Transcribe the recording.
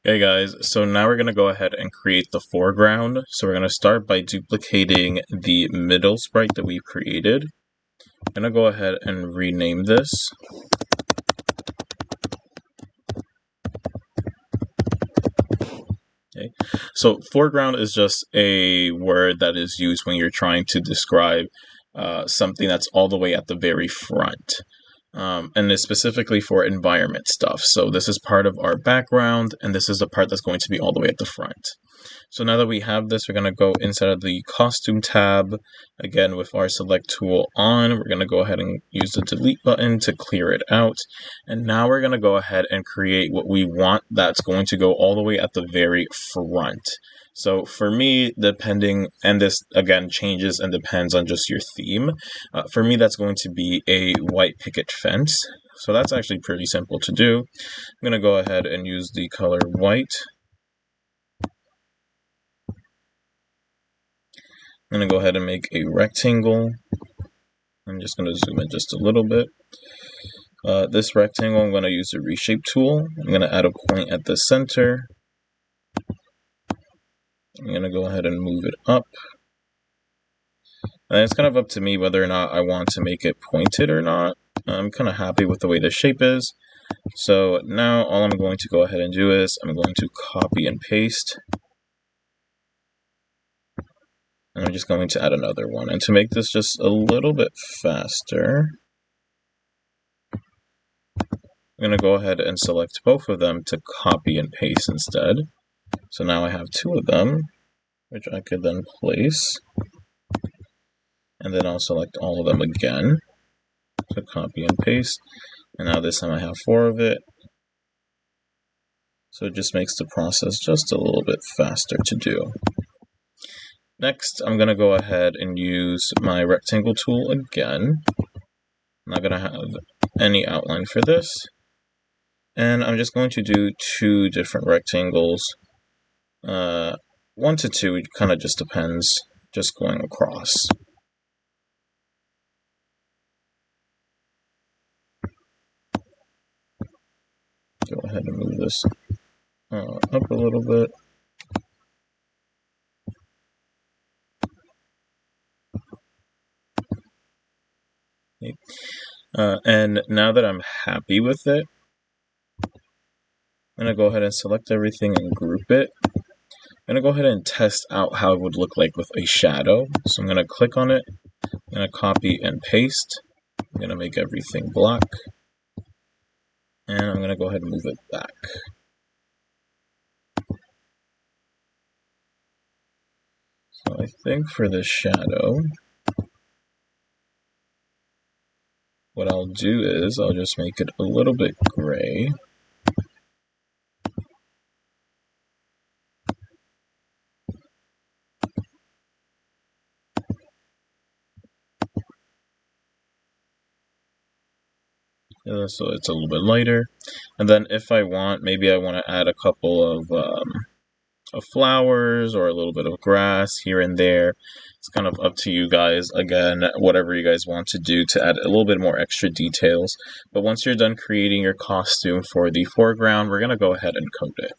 Hey guys, so now we're going to go ahead and create the foreground. So we're going to start by duplicating the middle sprite that we've created. I'm going to go ahead and rename this. Okay. So foreground is just a word that is used when you're trying to describe something that's all the way at the very front. And it's specifically for environment stuff. So this is part of our background, and this is the part that's going to be all the way at the front. So now that we have this, we're going to go inside of the costume tab. Again, with our select tool on, we're going to go ahead and use the delete button to clear it out. And now we're going to go ahead and create what we want that's going to go all the way at the very front. So for me, depending, and this again changes and depends on just your theme, for me that's going to be a white picket fence. So that's actually pretty simple to do. I'm going to go ahead and use the color white. I'm going to go ahead and make a rectangle. I'm just going to zoom in just a little bit. This rectangle, I'm going to use the reshape tool. I'm going to add a point at the center. I'm going to go ahead and move it up. And it's kind of up to me whether or not I want to make it pointed or not. I'm kind of happy with the way the shape is. So now all I'm going to go ahead and do is I'm going to copy and paste. And I'm just going to add another one. And to make this just a little bit faster, I'm going to go ahead and select both of them to copy and paste instead. So now I have two of them, which I could then place. And then I'll select all of them again to copy and paste. And now this time I have four of it. So it just makes the process just a little bit faster to do. Next, I'm going to go ahead and use my rectangle tool again. I'm not going to have any outline for this. And I'm just going to do two different rectangles. 1 to 2, it kind of just depends, just going across. Go ahead and move this up a little bit. And now that I'm happy with it, I'm going to go ahead and select everything and group it. I'm going to go ahead and test out how it would look like with a shadow. So I'm going to click on it, I'm going to copy and paste. I'm going to make everything black. And I'm going to go ahead and move it back. So I think for the shadow, what I'll do is I'll just make it a little bit gray. So it's a little bit lighter. And then if I want, maybe I want to add a couple of flowers or a little bit of grass here and there. It's kind of up to you guys. Again, whatever you guys want to do to add a little bit more extra details. But once you're done creating your costume for the foreground, we're going to go ahead and code it.